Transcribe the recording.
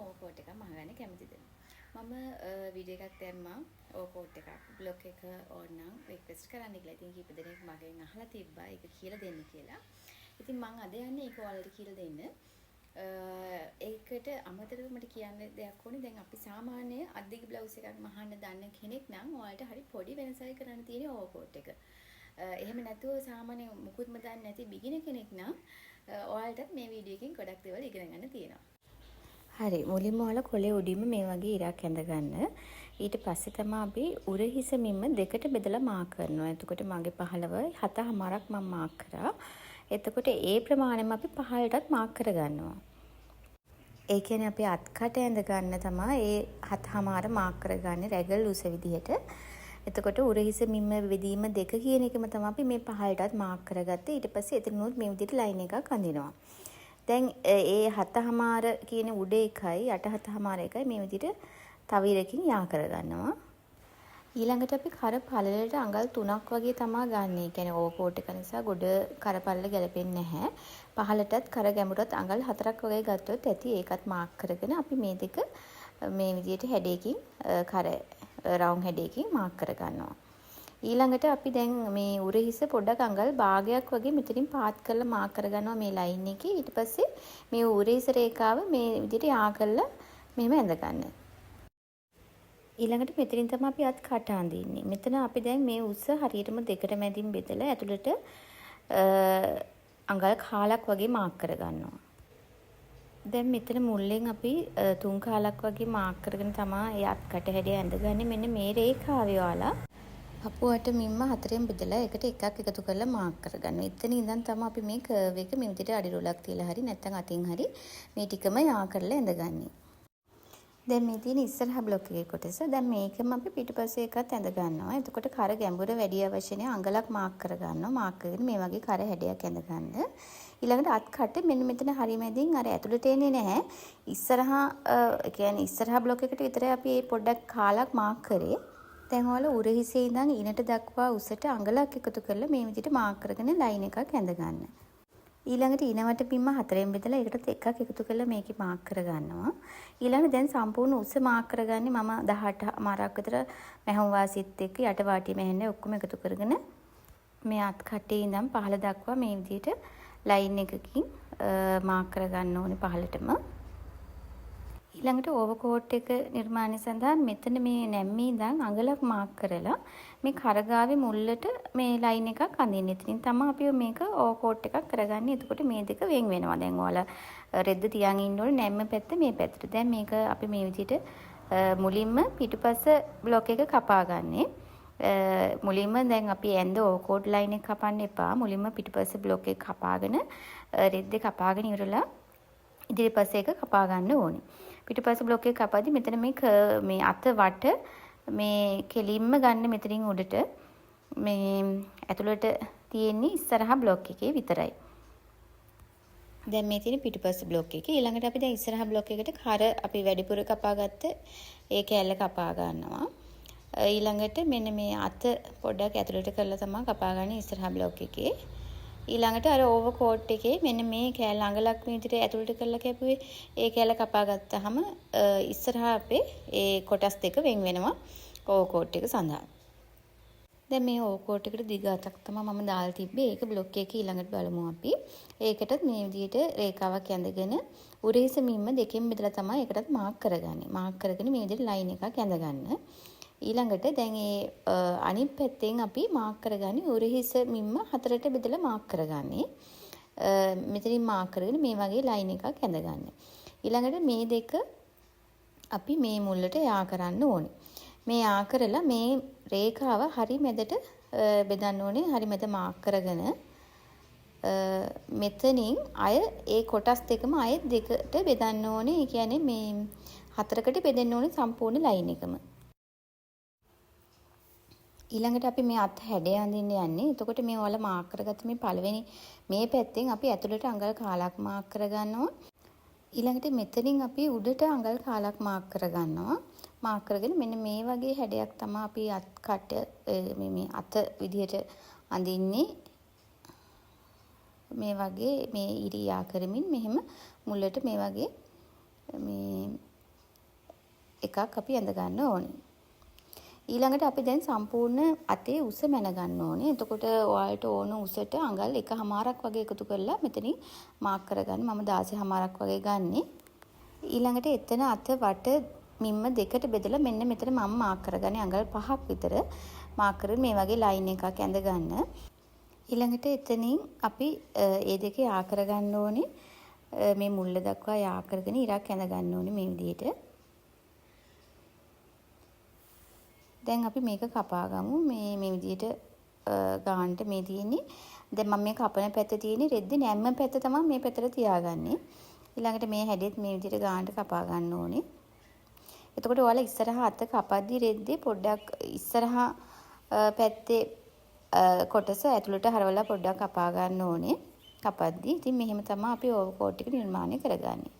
ඕකෝට් එකක් මහගන්න කැමතිද? මම වීඩියෝ එකක් දැම්මා ඕකෝට් එකක් බ්ලොග් එක ඕනනම් රික්වෙස්ට් කරන්න කියලා. ඉතින් කීප දෙනෙක් මගෙන් අහලා තිබ්බා ඒක කියලා දෙන්න කියලා. ඉතින් මම අද යන්නේ ඒක ඔයාලට කියලා දෙන්න. ඒකට අමතරව මට කියන්න දෙයක් ඕනේ. දැන් අපි සාමාන්‍ය අද්දිග බ්ලවුස් එකක් මහන්න දන්න කෙනෙක් නම් ඔයාලට හරි පොඩි වෙනසයි කරන්න තියෙන්නේ ඕකෝට් එක. එහෙම නැතුව සාමාන්‍ය මුකුත්ම දන්නේ නැති බිගිනර් කෙනෙක් නම් ඔයාලට මේ වීඩියෝ එකෙන් ගොඩක් දේවල් ඉගෙන ගන්න තියෙනවා. හරි මුලින්ම ඔයාලා කොලේ උඩින්ම මේ වගේ ඉරක් ඇඳ ගන්න. ඊට පස්සේ තමයි අපි උර හිස මිම්ම දෙකට බෙදලා මාක් කරනවා. එතකොට මගේ 15 7මාරක් මම මාක් කරා. එතකොට ඒ ප්‍රමාණයම අපි 15ටත් මාක් කරගන්නවා. ඒ කියන්නේ අපි අත්කට ඇඳ ගන්න තමයි ඒ 7මාර මාක් කරගන්නේ රැගල් උස විදිහට. එතකොට උර හිස මිම්ම බෙදීම දෙක කියන එකම තමයි අපි මේ 15ටත් මාක් කරගත්තේ. ඊට පස්සේ එතනොත් මේ විදිහට ලයින් එකක් අඳිනවා. දැන් ඒ 7මාර කියන උඩ එකයි යට 7මාර එකයි මේ විදිහට තවීරකින් යා කරගන්නවා. ඊළඟට අපි කර පළලට අඟල් 3ක් වගේ තමයි ගන්න. ඒ කියන්නේ ඕකෝට් එක නිසා ගොඩ කර පළල ගැලපෙන්නේ නැහැ. පහළටත් කර ගැඹුරත් අඟල් 4ක් වගේ ගත්තොත් ඇති. ඒකත් මාක් කරගෙන අපි මේ දෙක මේ විදිහට හැඩයකින් කර රවුම් හැඩයකින් මාක් කරගන්නවා. ඊළඟට අපි දැන් මේ උර හිස පොඩ්ඩක් අඟල් භාගයක් වගේ මෙතනින් පාත් කරලා මාක් කරගන්නවා මේ ලයින් එකේ. ඊට පස්සේ මේ උර හිස රේඛාව මේ විදිහට යා කරලා මෙහෙම ඇඳ ගන්න. ඊළඟට මෙතනින් තමයි අපි අත් කට අඳින්නේ. මෙතන අපි දැන් මේ උස හරියටම දෙකට මැදින් බෙදලා ඇතුළට අඟල් කාලක් වගේ මාක් කරගන්නවා. දැන් මෙතන මුල්ලෙන් අපි 3 කාලක් වගේ මාක් කරගෙන තමයි ඒ අත් කට හැඩය ඇඳගන්නේ. මෙන්න මේ රේඛාවේ ඔයාලා පපුවට මිම්ම 4ෙන් බෙදලා එකට එකක් එකතු කරලා මාක් කරගන්න. එතන ඉඳන් තමයි අපි මේ කර්ව් එක මේ විදිහට අඩි රෝලක් තියලා හරි නැත්නම් අතින් හරි මේ ටිකම යා කරලා ඇඳගන්නේ. දැන් මේ තියෙන ඉස්සරහා බ්ලොක් එකේ කොටස. දැන් මේකම අපි පිටිපස්සේ එකත් ඇඳ ගන්නවා. එතකොට කර ගැඹුර වැඩි අවශ්‍ය නැහැ. අඟලක් මාක් කර ගන්නවා. මාක් කරගෙන මේ වගේ කර හැඩයක් ඇඳ ගන්න. ඊළඟට අත් කට මෙන්න මෙතන හරි මැදින් අර ඇතුළට එන්නේ නැහැ. ඉස්සරහා කියන්නේ ඉස්සරහා බ්ලොක් එකට විතරයි අපි මේ පොඩ්ඩක් කාලක් මාක් කරේ. දැන් ඔයාලා උර හිසේ ඉඳන් ඉනට දක්වා උසට අඟලක් එකතු කරලා මේ විදිහට මාක් කරගෙන ලයින් එකක් ඇඳ ගන්න. ඊළඟට ඉනවට පිම්ම 4ෙන් බෙදලා ඒකට එකක් එකතු කරලා මේකේ මාක් කරගන්නවා. ඊළඟට දැන් සම්පූර්ණ උස මාක් කරගන්නේ මම 18 මාරක් විතර මැහුම් වාසියත් එක්ක යට වාටිය මැහෙන්නේ ඔක්කොම එකතු කරගෙන මේ අත් කටේ ඉඳන් පහළ දක්වා මේ විදිහට ලයින් එකකින් මාක් කරගන්න ඕනේ පහළටම. ඊළඟට ඕවර්කෝට් එක නිර්මාණය සඳහා මෙතන මේ නැම්මේ ඉඳන් අඟලක් මාක් කරලා මේ කරගාවේ මුල්ලට මේ ලයින් එකක් අඳින්න. ඉතින් තමයි අපි මේක ඕවර්කෝට් එකක් කරගන්නේ. එතකොට මේ දෙක වෙන් වෙනවා. දැන් ඔයාලා රෙද්ද තියන් ඉන්න ඕනේ නැම්ම පැත්ත මේ පැත්තට. දැන් මේක අපි මේ විදිහට මුලින්ම පිටුපස බ්ලොක් එක කපා ගන්නෙ. මුලින්ම දැන් අපි ඇඳ ඕවර්කෝට් ලයින් එක කපන්න එපා. මුලින්ම පිටුපස බ්ලොක් එක කපාගෙන රෙද්ද කපාගෙන ඉවරලා ඉදිරිපස එක කපා ගන්න ඕනේ. පිටුපස බ්ලොක් එක කපද්දි මෙතන මේ අත වට මේ කෙලින්ම ගන්න මෙතනින් උඩට මේ ඇතුළට තියෙන්නේ ඉස්සරහා බ්ලොක් එකේ විතරයි. දැන් මේ තියෙන පිටුපස බ්ලොක් එකේ ඊළඟට අපි දැන් ඉස්සරහා බ්ලොක් එකට කර අපි වැඩිපුර කපාගත්ත ඒ කැල්ල කපා ගන්නවා. ඊළඟට මෙන්න මේ අත පොඩ්ඩක් ඇතුළට කරලා තමයි කපා ගන්න ඉස්සරහා බ්ලොක් එකේ. ඊළඟට අර ඕවර්කෝට් එකේ මෙන්න මේ කෑල්ල අඟලක් මේ විදිහට ඇතුළට කරලා කැපුවේ ඒ කෑල්ල කපා ගත්තාම ඉස්සරහා අපේ ඒ කොටස් දෙක වෙන් වෙනවා ඕවර්කෝට් එක සඳහා. දැන් මේ ඕවර්කෝට් එකට දිග අතක් තමයි මම දාලා තිබ්බේ. ඒක බ්ලොක් එකේ ඊළඟට බලමු අපි. ඒකටත් මේ විදිහට රේඛාවක් ඇඳගෙන උරහිස මිම්ම දෙකෙන් බෙදලා තමයි ඒකටත් මාක් කරගන්නේ. මාක් කරගෙන මේ විදිහට ලයින් එකක් ඇඳගන්න. ඊළඟට දැන් ඒ අනිත් පැත්තෙන් අපි මාක් කරගන්නේ උරහිස මිම්ම 4ට බෙදලා මාක් කරගන්නේ. මෙතනින් මාක් කරගෙන මේ වගේ ලයින් එකක් ඇඳගන්න. ඊළඟට මේ දෙක අපි මේ මුල්ලට යා කරන්න ඕනේ. මේ යා කරලා මේ රේඛාව හරි මැදට බෙදන්න ඕනේ. හරි මැද මාක් කරගෙන මෙතනින් අය ඒ කොටස් දෙකම අය දෙකට බෙදන්න ඕනේ. ඒ කියන්නේ මේ 4කට බෙදෙන්න ඕනේ සම්පූර්ණ ලයින් එකම. ඊළඟට අපි මේ අත් හැඩය අඳින්න යන්නේ. එතකොට මේ ඔයාලා මාක් කරගත්ත මේ පළවෙනි මේ පැත්තෙන් අපි ඇතුළට අඟල් කාලක් මාක් කරගන්නවා. ඊළඟට මෙතනින් අපි උඩට අඟල් කාලක් මාක් කරගන්නවා. මාක් කරගෙන මෙන්න මේ වගේ හැඩයක් තමයි අපි අත් කට මේ අත විදිහට අඳින්නේ. මේ වගේ මේ ඉරියා කරමින් මෙහෙම මුලට මේ වගේ මේ එකක් අපි ඇඳ ගන්න ඕනේ. ඊළඟට අපි දැන් සම්පූර්ණ අතේ උස මැන ගන්න ඕනේ. එතකොට ඔයාලට ඕන උසට අඟල් 1.5ක් වගේ එකතු කරලා මෙතනින් මාක් කරගන්න. මම 16.5ක් වගේ ගන්නෙ. ඊළඟට එතන අත වට මිම්ම දෙකට බෙදලා මෙන්න මෙතන මම මාක් කරගන්නේ අඟල් 5ක් විතර. මාක් කරගෙන මේ වගේ ලයින් එකක් ඇඳ ගන්න. ඊළඟට එතනින් අපි ඒ දෙක යා කරගන්න ඕනේ. මේ මුල්ල දක්වා යා කරගෙන ඉරක් ඇඳ ගන්න ඕනේ මේ විදිහට. දැන් අපි මේක කපා ගමු. මේ විදිහට ගානට මේ තියෙන්නේ. දැන් මම මේ කපන පැත්ත තියෙන්නේ රෙද්ද නැම්ම පැත්ත තමයි මේ පැත්තට තියාගන්නේ. ඊළඟට මේ හැඩෙත් මේ විදිහට ගානට කපා ගන්න ඕනේ. එතකොට ඔයාලා ඉස්සරහා අත කපද්දි රෙද්දේ පොඩ්ඩක් ඉස්සරහා පැත්තේ කොටස ඇතුළට හරවලා පොඩ්ඩක් කපා ගන්න ඕනේ. කපද්දි. ඉතින් මෙහෙම තමයි අපි ඕවර්කෝට් එක නිර්මාණය කරගන්නේ.